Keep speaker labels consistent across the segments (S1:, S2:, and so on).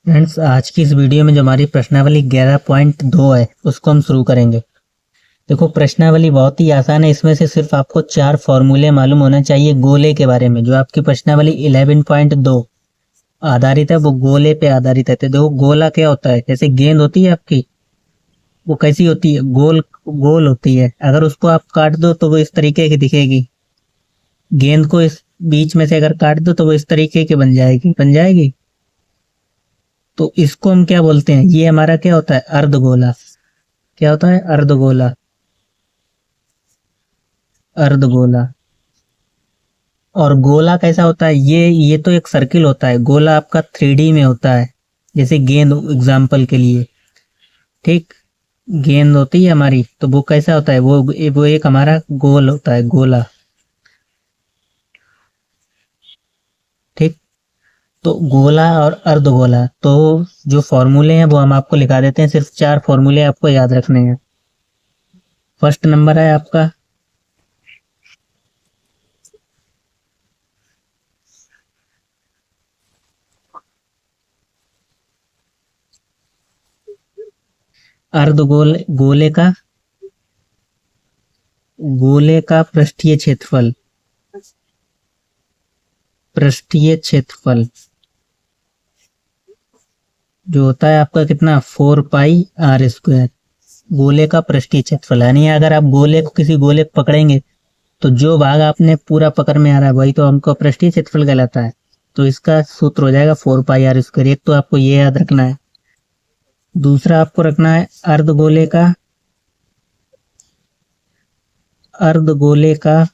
S1: Friends, आज की इस वीडियो में जो हमारी प्रश्नावली 11.2 है उसको हम शुरू करेंगे। देखो, प्रश्नावली बहुत ही आसान है। इसमें से सिर्फ आपको 4 फॉर्मूले मालूम होना चाहिए गोले के बारे में। जो आपकी प्रश्नावली 11.2 आधारित है वो गोले पे आधारित है। तो देखो, गोला क्या होता है? जैसे गेंद होती है आपकी, वो कैसी होती है? गोल गोल होती है। अगर उसको आप काट दो तो वो इस तरीके की दिखेगी। गेंद को इस बीच में से अगर काट दो तो वो इस तरीके की बन जाएगी। तो इसको हम क्या बोलते हैं? ये हमारा क्या होता है? अर्धगोला। क्या होता है? अर्धगोला। अर्धगोला। और गोला कैसा होता है? ये तो एक सर्किल होता है। गोला आपका 3D में होता है। जैसे गेंद एग्जाम्पल के लिए, ठीक, गेंद होती है हमारी, तो वो कैसा होता है? वो एक हमारा गोल होता है, गोला। ठीक। तो गोला और अर्धगोला, तो जो फॉर्मूले हैं वो हम आपको लिखा देते हैं। सिर्फ 4 फॉर्मूले आपको याद रखने हैं। फर्स्ट नंबर है आपका अर्धगोल गोले का पृष्ठीय क्षेत्रफल। पृष्ठीय क्षेत्रफल जो होता है आपका कितना? 4 पाई r²। गोले का पृष्ठीय क्षेत्रफल, यानी अगर आप गोले को, किसी गोले को पकड़ेंगे तो जो भाग आपने पूरा पकड़ में आ रहा है वही तो हमको पृष्ठीय क्षेत्रफल कहलाता है। तो इसका सूत्र हो जाएगा 4 पाई r²। एक तो आपको ये याद रखना है। दूसरा आपको रखना है अर्धगोले का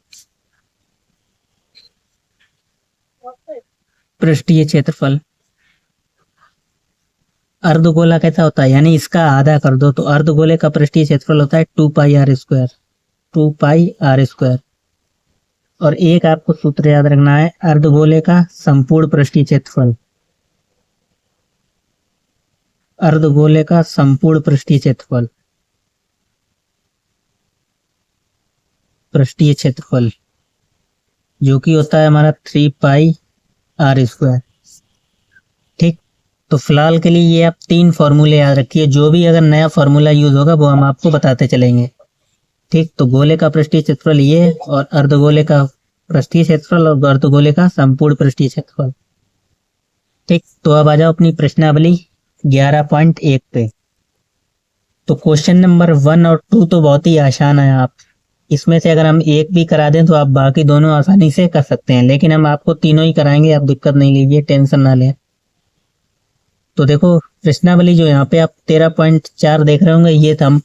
S1: पृष्ठीय क्षेत्रफल। अर्धगोला कैसा होता है? यानी इसका आधा कर दो तो अर्धगोले का पृष्ठीय क्षेत्रफल होता है 2 पाई r²। 2 पाई r²। और एक आपको सूत्र याद रखना है, अर्धगोले का संपूर्ण पृष्ठीय क्षेत्रफल। अर्धगोले का संपूर्ण पृष्ठीय क्षेत्रफल। पृष्ठीय क्षेत्रफल जो कि होता है हमारा 3 पाई r²। ठीक। तो फिलहाल के लिए ये आप 3 फॉर्मूले याद रखिए। जो भी अगर नया फॉर्मूला यूज होगा वो हम आपको बताते चलेंगे। ठीक। तो गोले का पृष्ठीय क्षेत्रफल ये है, और अर्धगोले का पृष्ठीय क्षेत्रफल, और अर्धगोले का संपूर्ण पृष्ठीय क्षेत्रफल। ठीक। तो अब आ जाओ अपनी प्रश्नावली 11.1 पे। तो क्वेश्चन नंबर 1 और 2 तो बहुत ही आसान है। आप इसमें से अगर हम एक भी करा दें तो आप बाकी दोनों आसानी से कर सकते हैं, लेकिन हम आपको तीनों ही कराएंगे। आप दिक्कत नहीं लीजिए, टेंशन ना लें। तो देखो, प्रश्नावली जो यहाँ पे आप 13.4 देख रहे होंगे, ये तो हम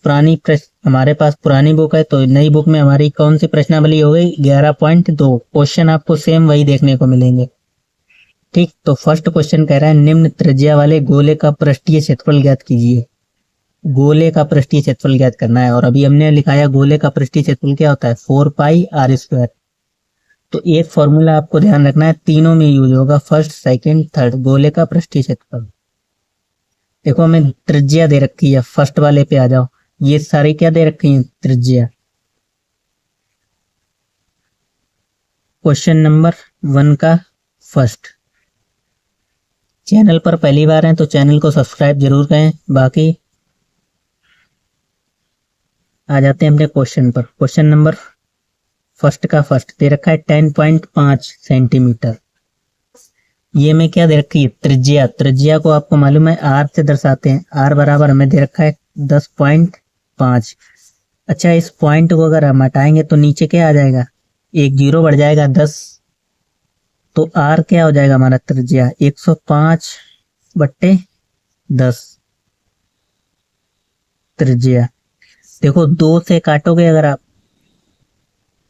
S1: हमारे पास पुरानी बुक है। तो नई बुक में हमारी कौन सी प्रश्नावली हो गई? 11.2। क्वेश्चन आपको सेम वही देखने को मिलेंगे। ठीक। तो फर्स्ट क्वेश्चन कह रहा है निम्न त्रिज्या वाले गोले का पृष्ठीय क्षेत्रफल ज्ञात कीजिए। गोले का पृष्ठीय क्षेत्रफल ज्ञात करना है। और अभी हमने लिखाया गोले का पृष्ठीय क्षेत्रफल क्या होता है? 4 पाई r²। तो एक फॉर्मूला आपको ध्यान रखना है, तीनों में यूज होगा, फर्स्ट सेकंड थर्ड। गोले का पृष्ठीय क्षेत्रफल। देखो, हमें त्रिज्या दे रखी है। फर्स्ट वाले पे आ जाओ। ये सारी क्या दे रखी है? त्रिज्या। क्वेश्चन नंबर 1 का फर्स्ट। चैनल पर पहली बार हैं तो चैनल को सब्सक्राइब जरूर करें। बाकी आ जाते हैं अपने क्वेश्चन पर। क्वेश्चन नंबर फर्स्ट का फर्स्ट दे रखा है 10.5 सेंटीमीटर। ये में क्या दे रखी है? त्रिज्या। त्रिज्या को आपको मालूम है आर से दर्शाते हैं। आर बराबर हमें दे रखा है 10.5। अच्छा, इस पॉइंट को अगर हम हटाएंगे तो नीचे क्या आ जाएगा? एक जीरो बढ़ जाएगा, 10। तो आर क्या हो जाएगा हमारा? त्रिज्या 105/10 त्रिज्या। देखो, 2 से काटोगे अगर आप,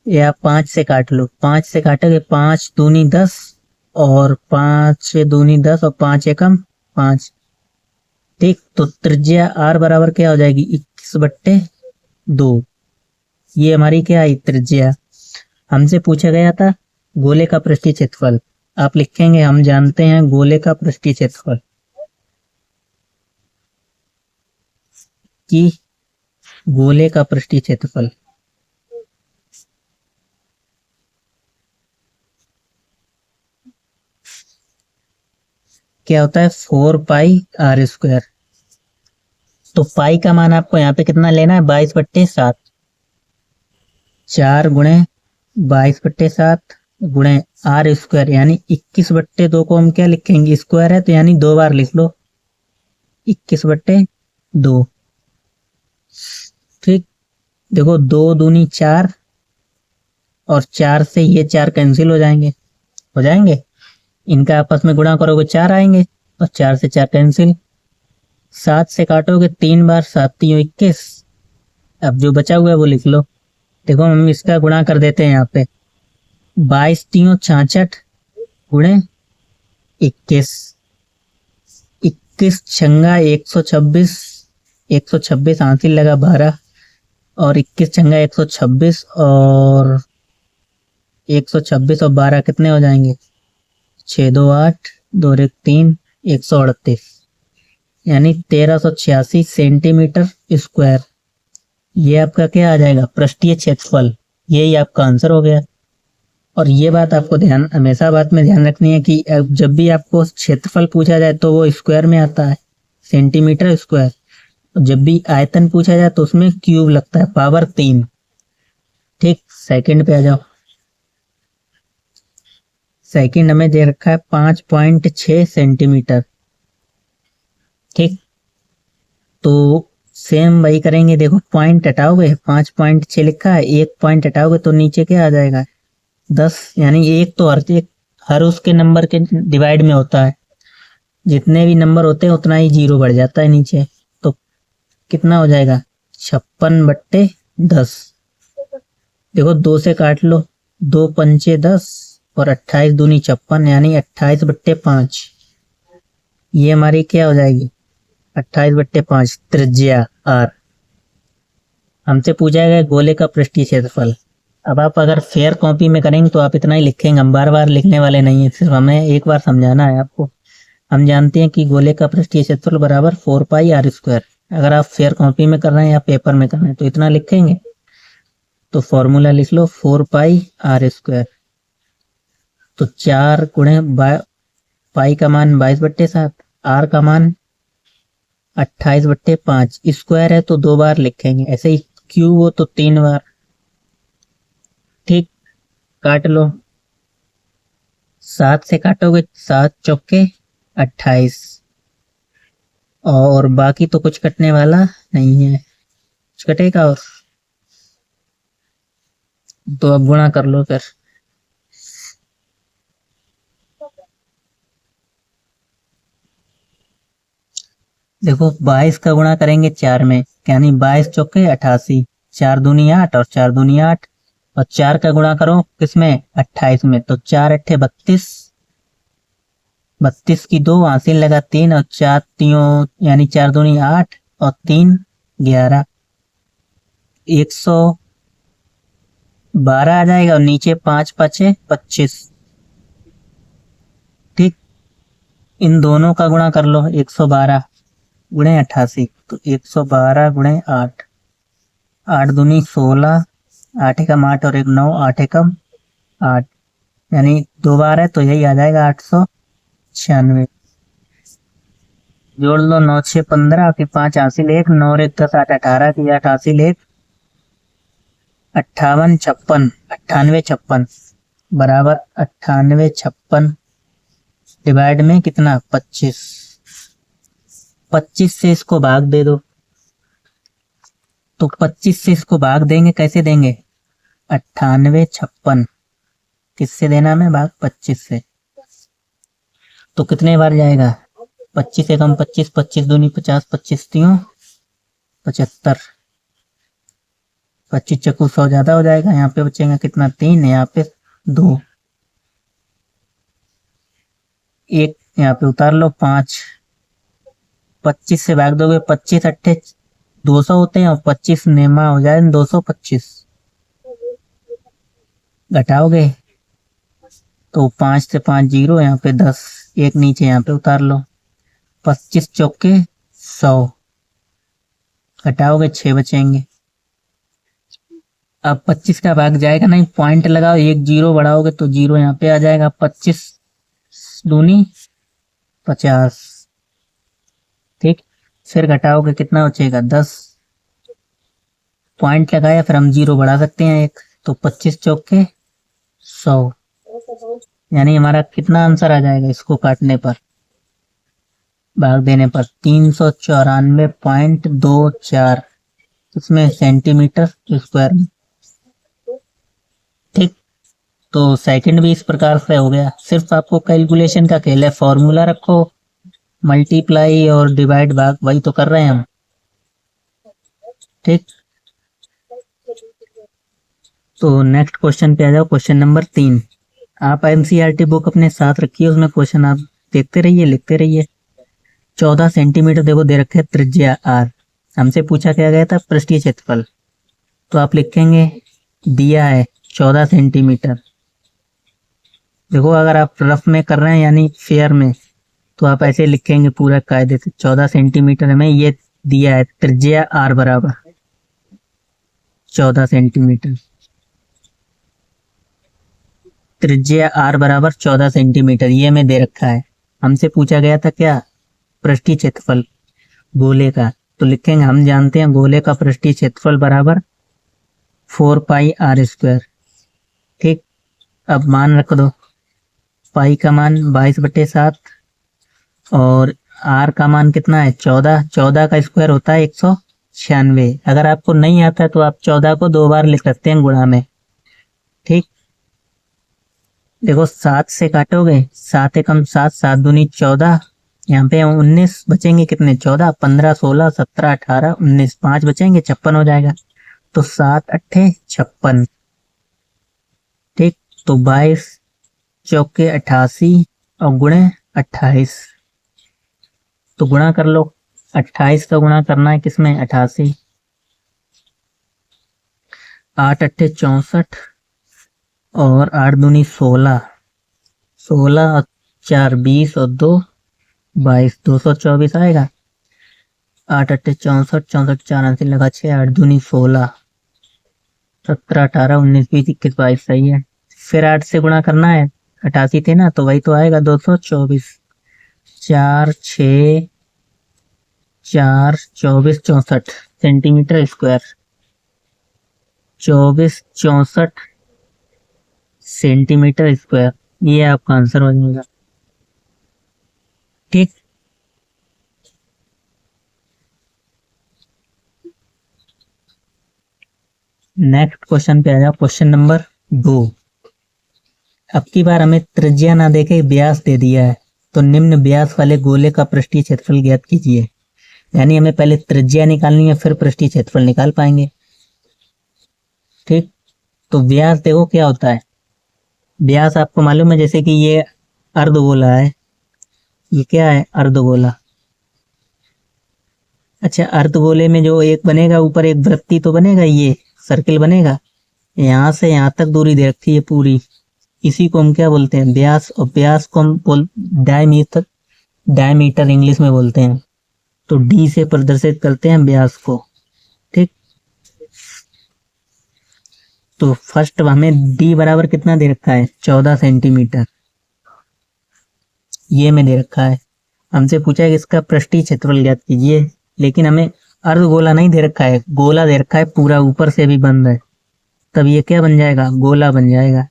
S1: या 5 से काट लो। 5 से काटोगे, 5 दूनी 10, और 5 दूनी 10, और 5 एकम 5। ठीक। तो त्रिज्या आर बराबर क्या हो जाएगी? 21/2। ये हमारी क्या आई? त्रिज्या। हमसे पूछा गया था गोले का पृष्ठीय क्षेत्रफल। आप लिखेंगे हम जानते हैं गोले का पृष्ठीय क्षेत्रफल कि गोले का पृष्ठीय क्षेत्रफल क्या होता है 4πr²। तो पाई का मान आपको यहाँ पे कितना लेना है 22/7। 4 गुणे 22/7 गुणे r² यानी 21/2 को हम क्या लिखेंगे, स्क्वायर है तो यानी 2 बार लिख लो 21/2। ठीक, देखो 2 दूनी 4 और 4 से ये 4 कैंसिल हो जाएंगे। इनका आपस में गुणा करोगे 4 आएंगे और 4 से 4 कैंसिल। 7 से काटोगे 3 बार, 7 3 21। अब जो बचा हुआ है वो लिख लो। देखो हम इसका गुणा कर देते हैं यहाँ पे 22 3 66 गुणे 21। 21 छंगा 126, 126 हासिल लगा 12 और 21 छंगा 126 और 126 और 12 कितने हो जाएंगे 6 2 8 2 1 3 138 यानी 1386 सेंटीमीटर स्क्वायर। ये आपका क्या आ जाएगा पृष्ठीय क्षेत्रफल। यही आपका आंसर हो गया। और ये बात आपको हमेशा बात में ध्यान रखनी है कि जब भी आपको क्षेत्रफल पूछा जाए तो वो स्क्वायर में आता है, सेंटीमीटर स्क्वायर। जब भी आयतन पूछा जाए तो उसमें क्यूब लगता है, पावर 3। ठीक, सेकंड पे आ जाओ। सेकंड हमें दे रखा है 5.6 सेंटीमीटर। ठीक, तो सेम वही करेंगे। देखो पॉइंट हटाओगे 5.6 लिखा है, एक पॉइंट हटाओगे तो नीचे क्या आ जाएगा 10। यानी एक तो हर उसके नंबर के डिवाइड में होता है। जितने भी नंबर होते हैं उतना ही जीरो बढ़ जाता है नीचे। तो कितना हो जाएगा 56/10। देखो 2 से काट लो, 2 पंचे 10 और 28 दूनी 56 यानी 28/5। ये हमारी क्या हो जाएगी 28/5 त्रिज्या r। हमसे पूछा गया गोले का पृष्ठीय क्षेत्रफल। अब आप अगर फेयर कॉपी में करेंगे तो आप इतना ही लिखेंगे, हम बार बार लिखने वाले नहीं है, सिर्फ हमें एक बार समझाना है आपको। हम जानते हैं कि गोले का पृष्ठीय क्षेत्रफल बराबर 4πr²। अगर आप फेयर कॉपी में कर रहे हैं या पेपर में कर रहे हैं तो इतना लिखेंगे। तो फॉर्मूला लिख लो 4πr²। तो 4 गुणे पाई का मान 22/7, r का मान 28/5। स्क्वायर है तो 2 बार लिखेंगे, ऐसे ही क्यूब हो तो 3 बार। ठीक, काट लो। 7 से काटोगे 7 चौके 28 और बाकी तो कुछ कटने वाला नहीं है। कुछ कटेगा और तो अब गुणा कर लो फिर। देखो 22 का गुणा करेंगे 4 में, यानी 22 चौके 88, 4 दूनी 8 और 4 दूनी 8 और 4 का गुणा करो किसमें 28 में, तो 4 8 32, 32 की 2 हासिल लगा 3 और 4 3 यानी 4 दूनी 8 और 3 11, 112 आ जाएगा और नीचे 5 5 25। ठीक, इन दोनों का गुणा कर लो 112 गुणे 88, तो 112 गुणे 8, 8 दूनी 16, 8 एकम 8 और 1 9, 8 एकम 8 यानी 2 बार है तो यही आ जाएगा 896। जोड़ लो 9 6 15, फिर 5 हासिल 1, 9 और 1 10 8 18 की 8 हासिल 1, 58 56, 98 56 बराबर 98 56 डिवाइड में कितना 25। 25 से इसको भाग दे दो। तो 25 से इसको भाग देंगे, कैसे देंगे 98 56 किससे देना हमें भाग 25 से। तो कितने बार जाएगा 25 एकम 25, 25 दूनी 50, 25 3 75, 25 चक्कू 100 ज्यादा हो जाएगा। यहाँ पे बचेगा कितना 3, यहाँ पे 2, एक यहाँ पे उतार लो 5। 25 से भाग दोगे 25 अट्ठे 200 होते हैं और 25 नेमा हो जाए 225। घटाओगे तो 5 से 5 जीरो, यहाँ पे 10, एक नीचे यहाँ पे उतार लो। 25 चौके 100, घटाओगे 6 बचेंगे। अब 25 का भाग जाएगा नहीं, पॉइंट लगाओ, एक जीरो बढ़ाओगे तो जीरो यहाँ पे आ जाएगा। 25 दूनी 50। ठीक, फिर घटाओगे कितना बचेगा 10। पॉइंट लगाया, फिर हम 0 बढ़ा सकते हैं एक, तो 25 चौक के 100। यानी हमारा कितना आंसर आ जाएगा इसको काटने पर, भाग देने पर 394.24, इसमें सेंटीमीटर स्क्वायर में। ठीक, तो सेकंड भी इस प्रकार से हो गया। सिर्फ आपको कैलकुलेशन का खेल है, फॉर्मूला रखो, मल्टीप्लाई और डिवाइड भाग वही तो कर रहे हैं हम। ठीक, तो नेक्स्ट क्वेश्चन पे आ जाओ, क्वेश्चन नंबर 3। आप एनसीईआरटी बुक अपने साथ रखिए, उसमें क्वेश्चन आप देखते रहिए, लिखते रहिए। 14 सेंटीमीटर देखो दे रखे त्रिज्या आर, हमसे पूछा क्या गया था पृष्ठीय क्षेत्रफल, तो आप लिखेंगे दिया है 14 सेंटीमीटर। देखो अगर आप रफ में कर रहे हैं यानी फेयर में, तो आप ऐसे लिखेंगे पूरा कायदे से 14 सेंटीमीटर में ये दिया है, त्रिज्या आर बराबर 14 सेंटीमीटर, त्रिज्या आर बराबर 14 सेंटीमीटर, ये में दे रखा है। हमसे पूछा गया था क्या, पृष्ठीय क्षेत्रफल गोले का, तो लिखेंगे हम जानते हैं गोले का पृष्ठीय क्षेत्रफल बराबर 4 पाई आर स्क्वायर। ठीक, अब मान रख दो, पाई का मान 22/7 और आर का मान कितना है 14, 14 का स्क्वायर होता है 196। अगर आपको नहीं आता है तो आप 14 को 2 बार लिख सकते हैं गुणा में। ठीक, देखो 7 से काटोगे, 7 एकम 7, 7 दूनी 14, यहाँ पे 19 बचेंगे कितने 14, 15, 16, 17, 18, 19, 5 बचेंगे 56 हो जाएगा, तो 7 अट्ठे 56। ठीक, तो 22 चौके 88 और गुणे 28, तो गुणा कर लो, 28 का गुणा करना है किसमें 88, 8 अट्ठे 64 और 8 दूनी 16, 16 और 4 20 और 2 22, 224 आएगा। 8 अट्ठे 64, 64 4 80 लगा 6, 8 दूनी 16, 17 18 19 20 21 22, सही है। फिर 8 से गुणा करना है, 88 थे ना तो वही तो आएगा 224, 4 6 4 24 64 सेंटीमीटर स्क्वायर, 24 64 सेंटीमीटर स्क्वायर, ये आपका आंसर हो जाएगा। ठीक, नेक्स्ट क्वेश्चन पे आ जाओ, क्वेश्चन नंबर 2। अब की बार हमें त्रिज्या ना देके व्यास दे दिया है, तो निम्न व्यास वाले गोले का पृष्ठीय क्षेत्रफल ज्ञात कीजिए। यानी हमें पहले त्रिज्या निकालनी है फिर पृष्ठीय क्षेत्रफल निकाल पाएंगे। ठीक, तो व्यास देखो क्या होता है, व्यास आपको मालूम है जैसे कि ये अर्धगोला है, ये क्या है अर्धगोला। अच्छा, अर्धगोले में जो एक बनेगा ऊपर एक वृत्ति तो बनेगा, ये सर्किल बनेगा, यहाँ से यहाँ तक दूरी दे रखी है पूरी, इसी को हम क्या बोलते हैं व्यास, और व्यास को हम डायमीटर, डायमीटर इंग्लिश में बोलते हैं, तो डी से प्रदर्शित करते हैं व्यास को। ठीक, तो फर्स्ट हमें डी बराबर कितना दे रखा है 14 सेंटीमीटर, ये में दे रखा है। हमसे पूछा है कि इसका पृष्ठीय क्षेत्रफल ज्ञात कीजिए, लेकिन हमें अर्धगोला नहीं दे रखा है, गोला दे रखा है पूरा, ऊपर से भी बंद है, तब ये क्या बन जाएगा गोला बन जाएगा।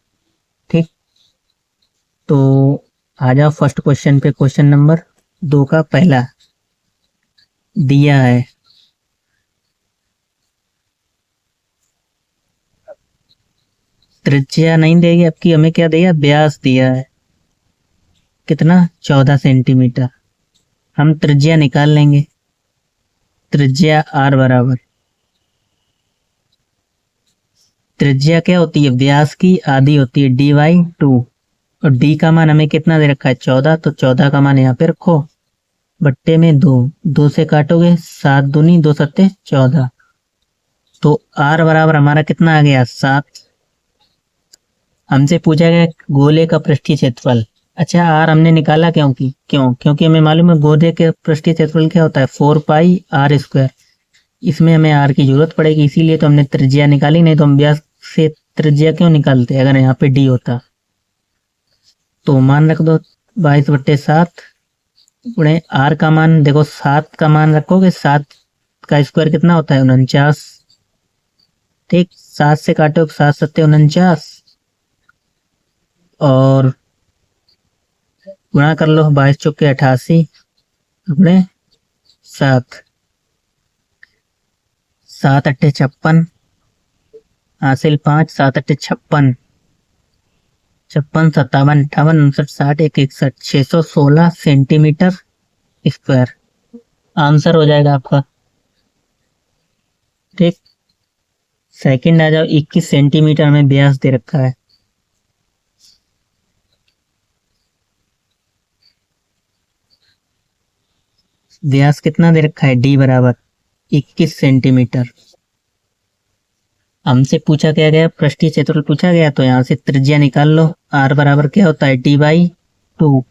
S1: ठीक, तो आ जाओ फर्स्ट क्वेश्चन पे, क्वेश्चन नंबर 2 का पहला दिया है त्रिज्या नहीं देगी आपकी, हमें क्या दिया व्यास दिया है कितना 14 सेंटीमीटर। हम त्रिज्या निकाल लेंगे, त्रिज्या आर बराबर, त्रिज्या क्या होती है व्यास की आधी होती है d/2, और d का मान हमें कितना दे रखा है 14, तो 14 का मान यहाँ पे रखो, बट्टे में 2, 2 से काटोगे 7 दूनी 2 सत्ते 14, तो r बराबर हमारा कितना आ गया 7। हमसे पूछा गया गोले का पृष्ठीय क्षेत्रफल। अच्छा, आर हमने निकाला क्योंकि हमें मालूम है गोले के पृष्ठीय क्षेत्रफल क्या होता है 4 पाई आर स्क्वायर, इसमें हमें आर की जरूरत पड़ेगी, इसीलिए तो हमने त्रिज्या निकाली, नहीं तो हम व्यास से त्रिज्या क्यों निकालते अगर यहाँ पे डी होता। तो मान रख दो 22/7 गुणे आर का मान देखो 7 का मान रखोगे, 7 का स्क्वायर कितना होता है 49। ठीक, 7 से काटो 7 सत्ते 49 और गुणा कर लो 22 चौके 88 गुणे 7, 7 अट्ठे 56 हासिल 5, 7 अट्ठे 56, 56 57 58 59 60 61 616 सेंटीमीटर स्क्वायर आंसर हो जाएगा आपका। ठीक, सेकंड आ जाओ, 21 सेंटीमीटर में व्यास दे रखा है। व्यास कितना दे रखा है, डी बराबर 21 सेंटीमीटर। हमसे पूछा क्या गया, पृष्ठीय क्षेत्रफल पूछा गया, तो यहाँ से त्रिज्या निकाल लो। आर बराबर क्या होता है, डी बाई 2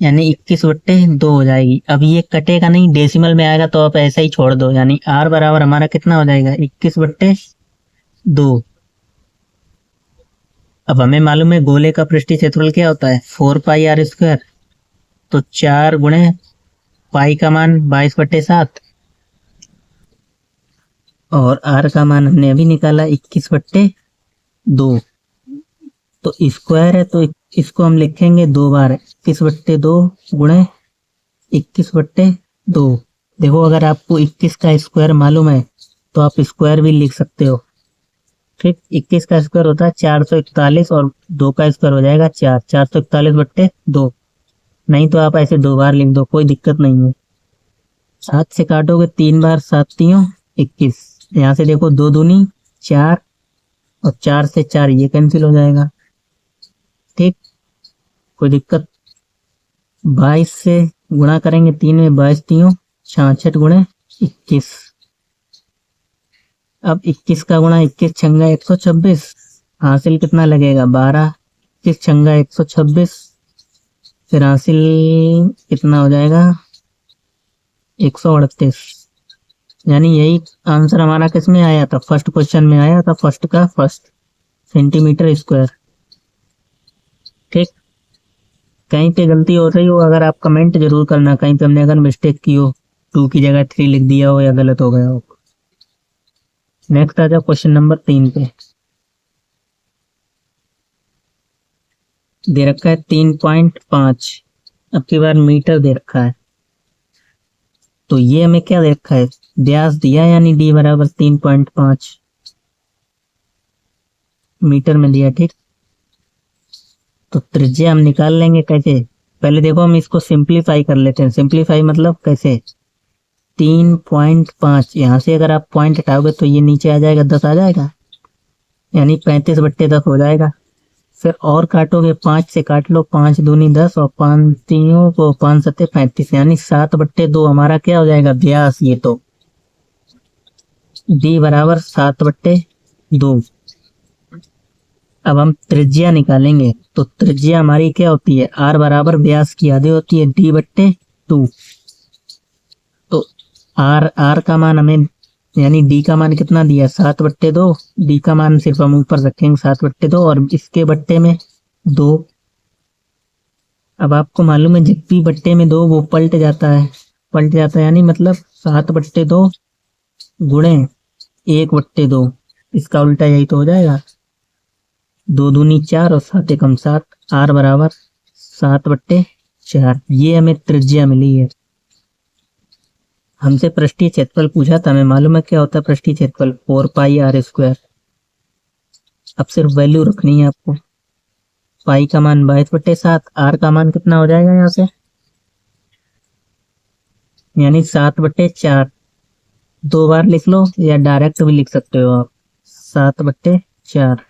S1: यानी 21/2 हो जाएगी। अब ये कटेगा नहीं, डेसिमल में आएगा तो आप ऐसा ही छोड़ दो, यानी आर बराबर हमारा कितना हो जाएगा 21/2। अब हमें मालूम है गोले का पृष्ठीय क्षेत्रफल क्या होता है 4πr², तो 4 गुणे पाई का मान 22/7 और आर का मान हमने अभी निकाला 21/2। तो स्क्वायर है तो इसको हम लिखेंगे 2 बार, 21/2 गुणे 21/2। देखो अगर आपको 21 का स्क्वायर मालूम है तो आप स्क्वायर भी लिख सकते हो। ठीक, 21 का स्क्वायर होता है 441 और 2 का स्क्वायर हो जाएगा 4, 441/2। नहीं तो आप ऐसे 2 बार लिख दो, कोई दिक्कत नहीं है। 7 से काटोगे 3 बार, 7 3 21। यहाँ से देखो 2 दूनी 4 और 4 से 4 ये कैंसिल हो जाएगा। ठीक, कोई दिक्कत। 22 से गुणा करेंगे 3 में, 22 3 66 गुणे 21। अब 21 का गुणा 21 छंगा 126, हासिल कितना लगेगा 12, 21 छंगा 126, फिर हासिल कितना हो जाएगा 138। यानी यही आंसर हमारा किस में आया था, फर्स्ट क्वेश्चन में आया था, फर्स्ट का फर्स्ट सेंटीमीटर स्क्वायर। ठीक, कहीं पे गलती हो रही हो अगर आप कमेंट जरूर करना, कहीं पे हमने अगर मिस्टेक की हो, 2 की जगह 3 लिख दिया हो या गलत हो गया हो। नेक्स्ट आ जाओ क्वेश्चन नंबर 3 पे। दे रखा है 3.5, अब की बार मीटर दे रखा है। तो ये हमें क्या दे रखा है, व्यास दिया यानी डी बराबर 3.5 मीटर में दिया। ठीक, तो त्रिज्या हम निकाल लेंगे कैसे, पहले देखो हम इसको सिंप्लीफाई कर लेते हैं। सिंप्लीफाई मतलब कैसे, 3.5 यहाँ से अगर आप पॉइंट हटाओगे तो ये नीचे आ जाएगा 10 आ जाएगा, यानी 35/10 हो जाएगा। फिर और काटोगे 5 से काट लो, 5 दूनी 10 और 5 तीनों को 5 सत्ते 35, यानी 7/2 हमारा क्या हो जाएगा व्यास। ये तो डी बराबर 7/2। अब हम त्रिज्या निकालेंगे, तो त्रिज्या हमारी क्या होती है, आर बराबर व्यास की आधी होती है D/2। तो आर का मान हमें यानी डी का मान कितना दिया 7/2, डी का मान सिर्फ हम ऊपर रखेंगे 7/2 और इसके बट्टे में 2। अब आपको मालूम है जब भी बट्टे में 2 वो पलट जाता है, यानी मतलब 7/2 गुणे 1/2, इसका उल्टा यही तो हो जाएगा, 2 दूनी 4 और 7 एकम 7, आर बराबर 7/4। ये हमें त्रिज्या मिली है। हमसे पृष्ठीय क्षेत्रफल पूछा था, हमें मालूम है क्या होता है पृष्ठीय क्षेत्रफल 4πr²। अब सिर्फ वैल्यू रखनी है आपको, पाई का मान 22/7, आर का मान कितना हो जाएगा यहाँ से, यानी 7/4। 2 बार लिख लो या डायरेक्ट भी लिख सकते हो आप, 7/4।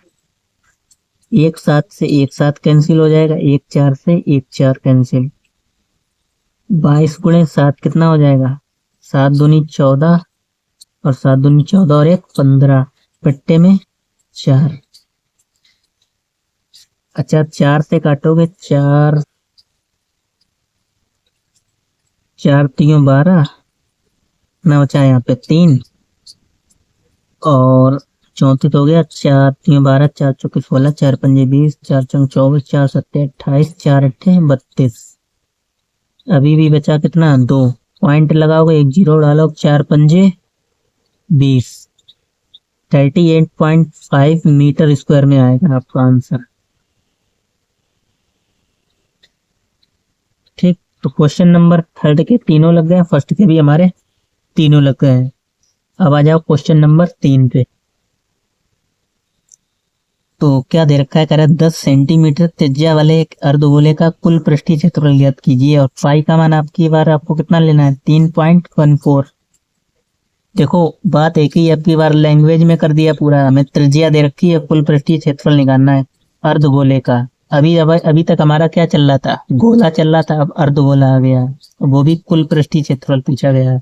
S1: 1 7 से 1 7 कैंसिल हो जाएगा, 1 4 से 1 4 कैंसिल। 22 गुणे 7 कितना हो जाएगा, 7 दूनी 14 और 7 दूनी 14 और 1 15, बट्टे में 4। अच्छा 4 से काटोगे 4 4 3 12 ना बचा यहाँ पे 3 और 34 हो गया, 4 3 12 4 चौके 16 4 पंजे 20 4 चौक 24 4 सत्ते 28 4 अट्ठे 32। अभी भी बचा कितना, 2 पॉइंट लगाओगे, एक जीरो डालो, 4 पंजे 20, 38.5 मीटर स्क्वायर में आएगा आपका आंसर। ठीक, तो क्वेश्चन नंबर थर्ड के तीनों लग गए, फर्स्ट के भी हमारे तीनों लग गए हैं। अब आ जाओ क्वेश्चन नंबर 3 पे। तो क्या दे रखा है, कह रहा है 10 सेंटीमीटर त्रिज्या वाले एक अर्धगोले का कुल पृष्ठीय क्षेत्रफल ज्ञात कीजिए और पाई का मान आपकी बार आपको कितना लेना है, 3.14। देखो बात एक ही, अब की बार लैंग्वेज में कर दिया पूरा, हमें त्रिज्या दे रखी है, कुल पृष्ठीय क्षेत्रफल निकालना है अर्धगोले का। अभी तक हमारा क्या चल रहा था, गोला चल रहा था, अब अर्धगोला आ गया, वो भी कुल पृष्ठीय क्षेत्रफल पूछा गया है।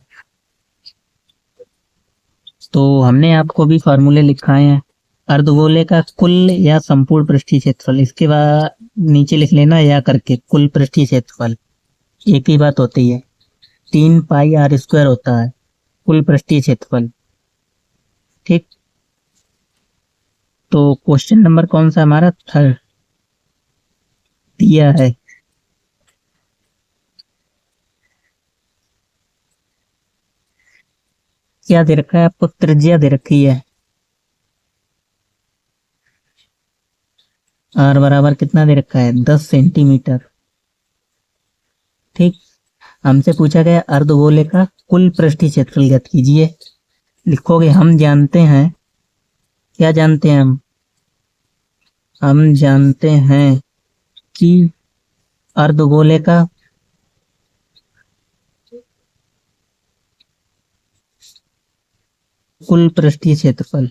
S1: तो हमने आपको भी फॉर्मूले लिखाए हैं, अर्धगोले का कुल या संपूर्ण पृष्ठीय क्षेत्रफल, इसके बाद नीचे लिख लेना या करके कुल पृष्ठीय क्षेत्रफल, एक ही बात होती है, 3 पाई आर स्क्वायर होता है कुल पृष्ठीय क्षेत्रफल। ठीक, तो क्वेश्चन नंबर कौन सा हमारा, थर्ड दिया है। क्या दे रखा है आपको, त्रिज्या दे रखी है, आर बराबर कितना दे रखा है, 10 सेंटीमीटर। ठीक, हमसे पूछा गया अर्धगोले का कुल पृष्ठीय क्षेत्रफल ज्ञात कीजिए। लिखोगे हम जानते हैं, क्या जानते हैं हम जानते हैं कि अर्धगोले का कुल पृष्ठीय क्षेत्रफल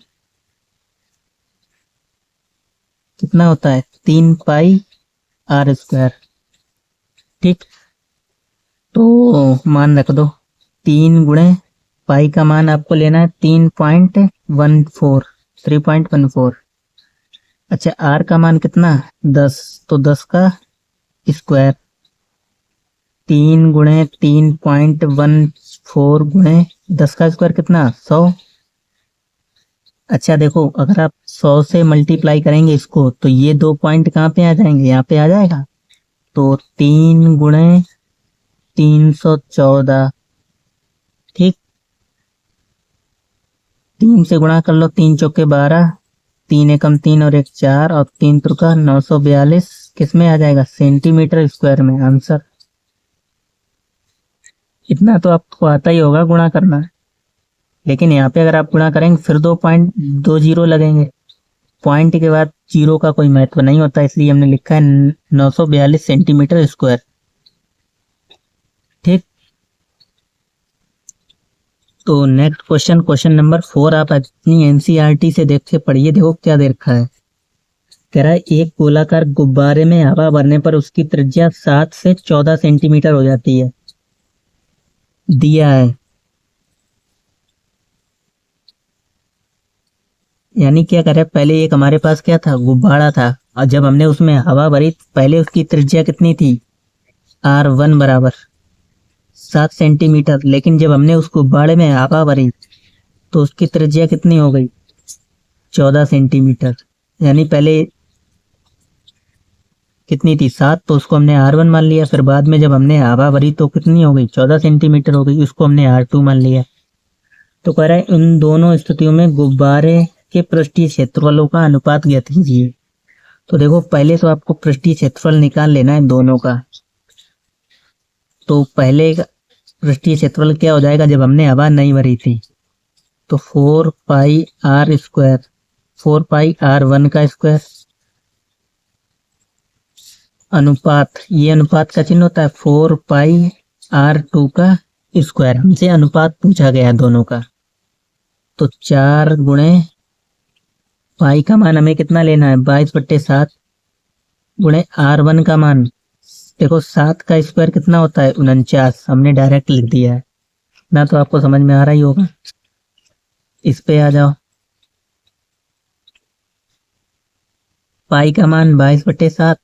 S1: कितना होता है, 3 पाई आर स्क्वायर। ठीक, तो मान रख दो, 3 गुणे पाई का मान आपको लेना है 3.14। अच्छा, आर का मान कितना, 10, तो 10 का स्क्वायर, 3 गुणे 3.14 गुणे 10 का स्क्वायर कितना, 100। अच्छा देखो, अगर आप 100 से मल्टीप्लाई करेंगे इसको, तो ये 2 पॉइंट कहाँ पे आ जाएंगे, यहाँ पे आ जाएगा, तो 3 गुणे 314। ठीक, 3 से गुणा कर लो, 3 चौके 12, 3 एकम 3 और 1 4 और 3 त्रिका 942, किस में आ जाएगा, सेंटीमीटर स्क्वायर में आंसर। इतना तो आपको आता ही होगा गुणा करना, लेकिन यहाँ पे अगर आप गुणा करेंगे फिर 2.20 लगेंगे, पॉइंट के बाद जीरो का कोई महत्व नहीं होता, इसलिए हमने लिखा है 942 सेंटीमीटर स्क्वायर। ठीक, तो नेक्स्ट क्वेश्चन, क्वेश्चन नंबर 4 आप अपनी एनसीईआरटी से देख के पढ़िए। देखो क्या दे रखा है, कह रहा है एक गोलाकार गुब्बारे में हवा भरने पर उसकी त्रिज्या 7 से 14 सेंटीमीटर हो जाती है, दिया है। यानी क्या कर रहा है, पहले एक हमारे पास क्या था, गुब्बारा था, और जब हमने उसमें हवा भरी पहले उसकी त्रिज्या कितनी थी, R1 बराबर 7 सेंटीमीटर, लेकिन जब हमने उस गुब्बारे में हवा भरी तो उसकी त्रिज्या कितनी हो गई, 14 सेंटीमीटर। यानी पहले कितनी थी, 7, तो उसको हमने R1 मान लिया, फिर बाद में जब हमने हवा भरी तो कितनी हो गई, 14 सेंटीमीटर हो गई, उसको हमने R2 मान लिया। तो कह रहा है इन दोनों स्थितियों में गुब्बारे के पृष्ठीय क्षेत्रफलों का अनुपात ज्ञात कीजिए। तो देखो पहले तो आपको पृष्ठीय क्षेत्रफल निकाल लेना है दोनों का। तो पहले पृष्ठीय क्षेत्रफल क्या हो जाएगा, जब हमने हवा नहीं भरी थी, तो 4 पाई आर स्क्वायर, 4 पाई R1 का स्क्वायर अनुपात, ये अनुपात का चिन्ह होता है 4 पाई R2 का स्क्वायर, हमसे अनुपात पूछा गया दोनों का। तो 4 गुणे पाई का मान हमें कितना लेना है, 22/7 गुणे R1 का मान, देखो 7 का स्क्वायर कितना होता है, 49, हमने डायरेक्ट लिख दिया है ना, तो आपको समझ में आ रहा ही होगा। इस पे आ जाओ, पाई का मान 22/7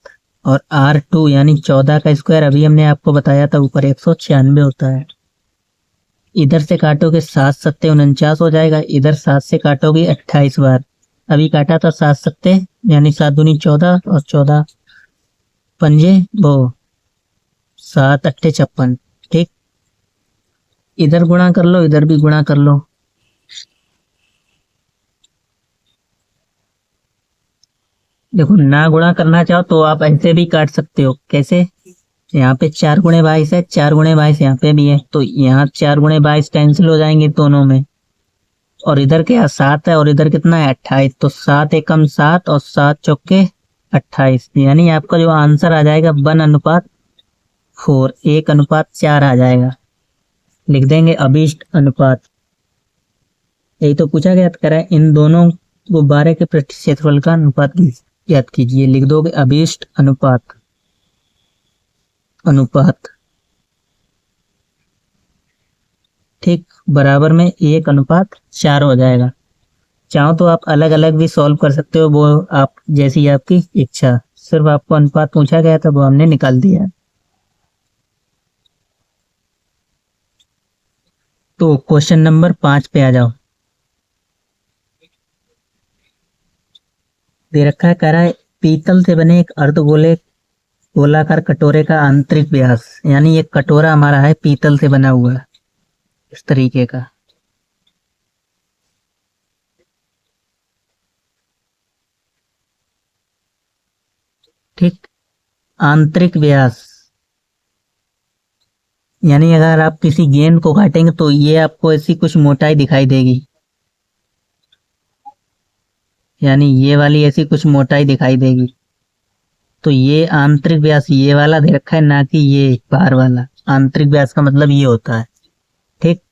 S1: और R2 यानी 14 का स्क्वायर, अभी हमने आपको बताया था ऊपर 196 होता है। इधर से काटोगे 7 सत्ते 49 हो जाएगा, इधर 7 से काटोगे 28 बार, अभी काटा था 7 सत्ते यानी 7 दूनी 14 और 14 पंजे वो 7 अट्ठे 56। ठीक, इधर गुणा कर लो, इधर भी गुणा कर लो। देखो, ना गुणा करना चाहो तो आप ऐसे भी काट सकते हो। कैसे? यहाँ पे 4 गुणे 22 है, 4 गुणे 22 यहाँ पे भी है, तो यहाँ 4 गुणे 22 कैंसिल हो जाएंगे दोनों में। और इधर क्या 7 है और इधर कितना है 28, तो 7 एकम 7 और 7 चौके 28, यानी आपका जो आंसर आ जाएगा 1:4, 1:4 आ जाएगा। लिख देंगे अभीष्ट अनुपात। यही तो पूछा गया, कह रहा है इन दोनों गुब्बारे के पृष्ठ क्षेत्रफल का अनुपात याद कीजिए। लिख दोगे अभीष्ट अनुपात, अनुपात। ठीक, बराबर में 1:4 हो जाएगा। चाहो तो आप अलग अलग भी सॉल्व कर सकते हो, वो आप जैसी आपकी इच्छा। सिर्फ आपको अनुपात पूछा गया था, वो हमने निकाल दिया। तो क्वेश्चन नंबर 5 पे आ जाओ। दे रखा है, कह रहा है पीतल से बने एक अर्धगोले गोलाकार कटोरे का आंतरिक व्यास, यानी एक कटोरा हमारा है पीतल से बना हुआ इस तरीके का। ठीक, आंतरिक व्यास यानी अगर आप किसी गेंद को काटेंगे तो ये आपको ऐसी कुछ मोटाई दिखाई देगी, यानी ये वाली ऐसी कुछ मोटाई दिखाई देगी। तो ये आंतरिक व्यास ये वाला दे रखा है, ना कि ये बाहर वाला। आंतरिक व्यास का मतलब ये होता है। ठीक,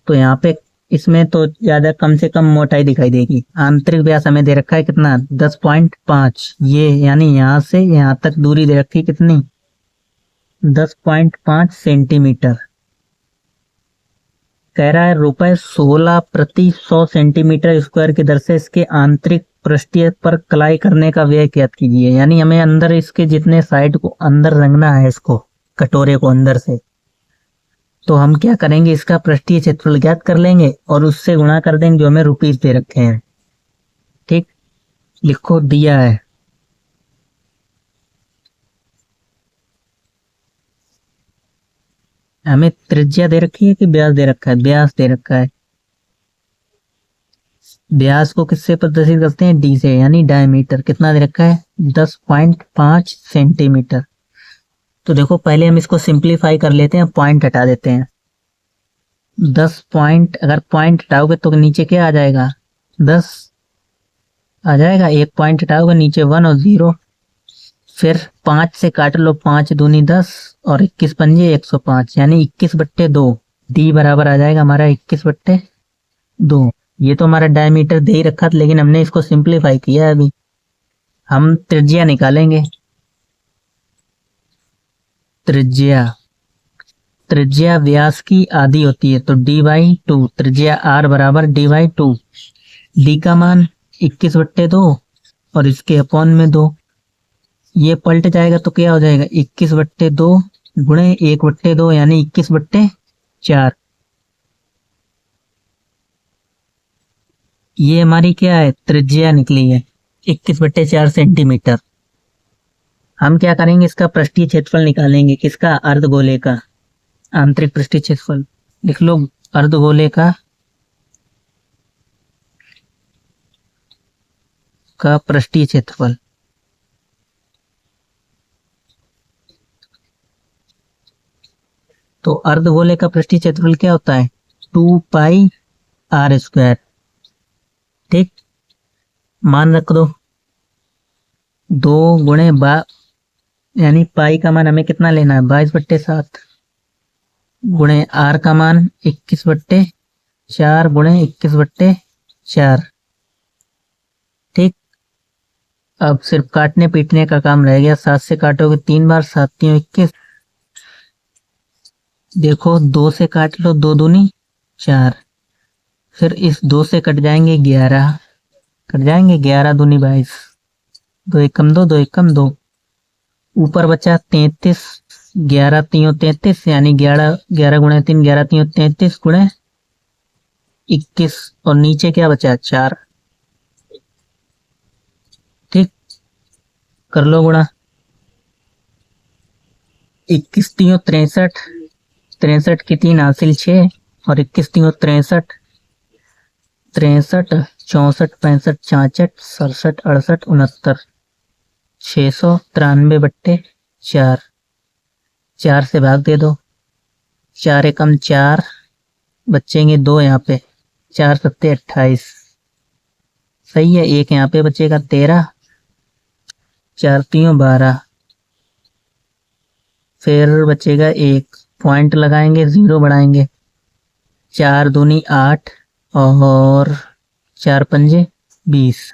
S1: तो यहाँ पे इसमें तो ज्यादा कम से कम मोटाई दिखाई देगी। आंतरिक व्यास हमें दे रखा है कितना 10.5, ये यानी यहाँ से यहाँ तक दूरी दे रखी कितनी 10.5 सेंटीमीटर। कह रहा है ₹16 प्रति 100 सेंटीमीटर स्क्वायर की दर से इसके आंतरिक पृष्ठीय पर कलाई करने का व्यय ज्ञात कीजिए। यानी हमें अंदर इसके जितने साइड को अंदर रंगना है, इसको कटोरे को अंदर से, तो हम क्या करेंगे, इसका पृष्ठीय क्षेत्रफल ज्ञात कर लेंगे और उससे गुणा कर देंगे जो हमें रुपीस दे रखे हैं। ठीक, लिखो दिया है। हमें त्रिज्या दे रखी है कि व्यास दे रखा है? व्यास दे रखा है। व्यास को किससे प्रदर्शित करते हैं? डी से, यानी डायमीटर। कितना दे रखा है 10.5 सेंटीमीटर। तो देखो पहले हम इसको सिंप्लीफाई कर लेते हैं, पॉइंट हटा देते हैं। 10 पॉइंट, अगर पॉइंट हटाओगे तो नीचे क्या आ जाएगा 10 आ जाएगा। एक पॉइंट हटाओगे नीचे 1 और 0, फिर 5 से काट लो, 5 दूनी 10 और 21 पंजे 105, यानी 21/2। डी बराबर आ जाएगा हमारा 21/2। ये तो हमारा डायमीटर दे ही रखा था, लेकिन हमने इसको सिंप्लीफाई किया है। अभी हम त्रिज्या निकालेंगे। त्रिज्या, त्रिज्या व्यास की आधी होती है, तो D/2। त्रिज्या R बराबर D/2। डी का मान 21/2 और इसके अपॉन में 2। ये पलट जाएगा तो क्या हो जाएगा 21/2 गुणे 1/2, यानी 21/4। ये हमारी क्या है त्रिज्या निकली है 21/4 सेंटीमीटर। हम क्या करेंगे, इसका पृष्ठीय क्षेत्रफल निकालेंगे। किसका? अर्धगोले का आंतरिक पृष्ठीय क्षेत्रफल। लिख लो अर्धगोले का पृष्ठीय क्षेत्रफल। तो अर्धगोले का पृष्ठीय क्षेत्रफल क्या होता है 2πr²। ठीक, मान रख दो 2 गुणे यानी पाई का मान हमें कितना लेना है 22/7 गुणे आर का मान 21/4 गुणे 21/4। ठीक, अब सिर्फ काटने पीटने का काम रह गया। 7 से काटोगे 3 बार, 7 3 21। देखो 2 से काट लो, 2 दूनी 4, फिर इस 2 से कट जाएंगे 11, कट जाएंगे 11 दूनी 22, 2 एकम 2, 2 एकम 2। ऊपर बचा 33, 11 3 33, यानी 11 11 गुणे 3 11 3 33 गुणे 21, और नीचे क्या बचा 4। ठीक, कर लो गुणा। 21 3 63, 63 की 3 हासिल 6 और 21 3 63, 63 64 65 66 67 68 69, 693 बट्टे 4, 4 से भाग दे दो, 4 एकम 4, बचेंगे 2 यहाँ पे, 4 सत्ते 28, सही है। एक यहाँ पे बचेगा 13, 4 3 12, फिर बचेगा 1, पॉइंट लगाएंगे, 0 बढ़ाएंगे, 4 दूनी 8 और 4 पंजे 20,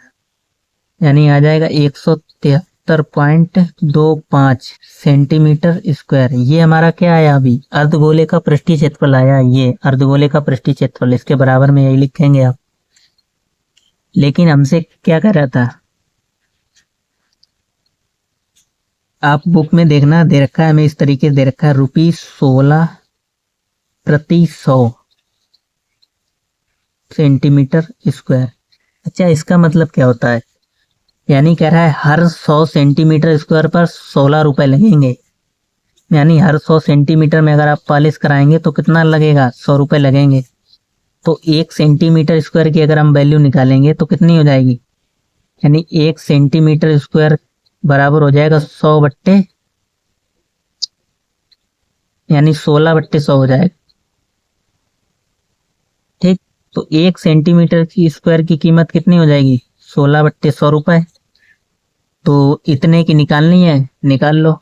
S1: यानी आ जाएगा 173.25 सेंटीमीटर स्क्वायर। ये हमारा क्या आया अभी, अर्धगोले का पृष्ठीय क्षेत्रफल आया। ये अर्धगोले का पृष्ठीय क्षेत्रफल, इसके बराबर में यही लिखेंगे आप। लेकिन हमसे क्या कर रहा था, आप बुक में देखना, दे रखा है हमें इस तरीके से दे रखा है, ₹16 प्रति 100 सेंटीमीटर स्क्वायर। अच्छा, इसका मतलब क्या होता है, यानी कह रहा है हर 100 सेंटीमीटर स्क्वायर पर 16 रुपए लगेंगे। यानी हर 100 सेंटीमीटर में अगर आप पॉलिश कराएंगे तो कितना लगेगा, 100 रुपए लगेंगे। तो 1 सेंटीमीटर स्क्वायर की अगर हम वैल्यू निकालेंगे तो कितनी हो जाएगी, यानी 1 सेंटीमीटर स्क्वायर बराबर हो जाएगा 100 बट्टे, यानी 16 बट्टे 100 हो जाएगा। ठीक, तो 1 सेंटीमीटर की स्क्वायर की कीमत कितनी हो जाएगी, 16 बट्टे 100 रुपए। तो इतने की निकालनी है, निकाल लो।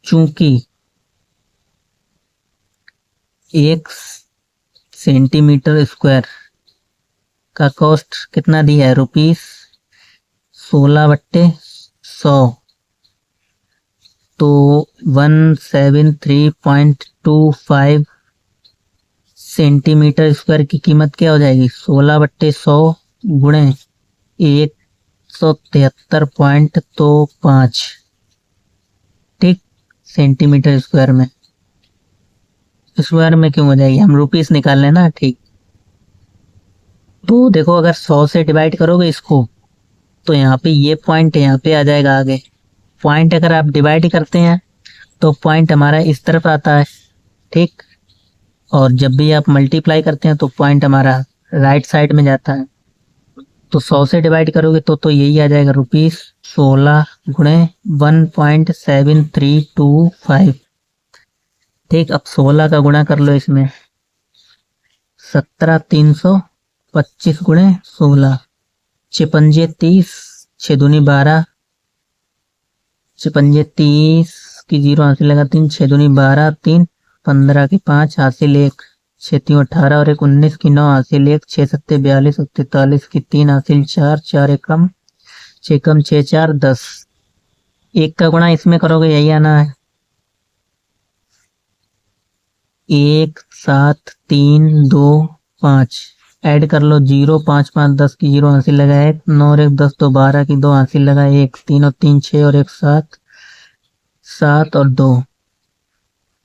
S1: चूंकि 1 सेंटीमीटर स्क्वायर का कॉस्ट कितना दिया है, ₹16 बट्टे 100, तो 173.25 सेंटीमीटर स्क्वायर की कीमत क्या हो जाएगी, 16 बट्टे 100 गुणे 173.25, ठीक, सेंटीमीटर स्क्वायर में। स्क्वायर में क्यों हो जाएगी, हम रुपीस निकाल लेना। ठीक, तो देखो अगर 100 से डिवाइड करोगे इसको तो यहाँ पे ये पॉइंट यहाँ पे आ जाएगा आगे। पॉइंट अगर आप डिवाइड करते हैं तो पॉइंट हमारा इस तरफ आता है, ठीक, और जब भी आप मल्टीप्लाई करते हैं तो पॉइंट हमारा राइट साइड में जाता है। तो 100 से डिवाइड करोगे तो यही आ जाएगा ₹16 गुणे 1.7325। ठीक, अब 16 का गुणा कर लो इसमें, 17,325 गुणे 16, 6 पंजे 30, 6 दूनी 12, 6 पंजे 30 की 0 हासिल लगा 3, 6 दूनी 12, 3 15 की 5 हासिल 1, 6 3 18 और 1 19 की 9 हासिल 1, 6 7 42 43 की 3 हासिल 4, 4 एकम 6 कम 6 4 10। 1 का गुणा इसमें करोगे यही आना है, 1 7 3 2 5, ऐड कर लो 0 5 5 10 की 0 हासिल लगा 1, 9 और 1 10 2 12 की 2 हासिल लगा 1, 3 और 3 6 और 1 7, 7 और 2।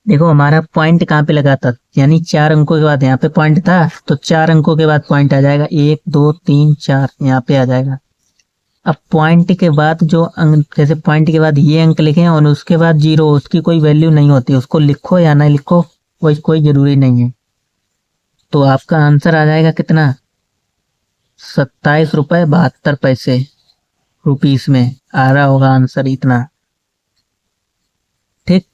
S1: देखो हमारा पॉइंट कहाँ पे लगा था, यानी 4 अंकों के बाद यहाँ पे पॉइंट था, तो 4 अंकों के बाद पॉइंट आ जाएगा, 1 2 3 4 यहाँ पे आ जाएगा। अब पॉइंट के बाद जो अंक, जैसे पॉइंट के बाद ये अंक लिखे और उसके बाद 0, उसकी कोई वैल्यू नहीं होती, उसको लिखो या ना लिखो कोई जरूरी नहीं है। तो आपका आंसर आ जाएगा कितना, 27 रुपए 72 पैसे रुपीस में आ रहा होगा आंसर इतना। ठीक,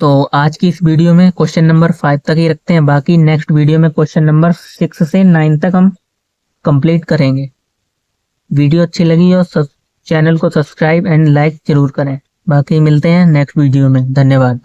S1: तो आज की इस वीडियो में क्वेश्चन नंबर 5 तक ही रखते हैं, बाकी नेक्स्ट वीडियो में क्वेश्चन नंबर 6 से 9 तक हम कंप्लीट करेंगे। वीडियो अच्छी लगी हो चैनल को सब्सक्राइब एंड लाइक जरूर करें। बाकी मिलते हैं नेक्स्ट वीडियो में, धन्यवाद।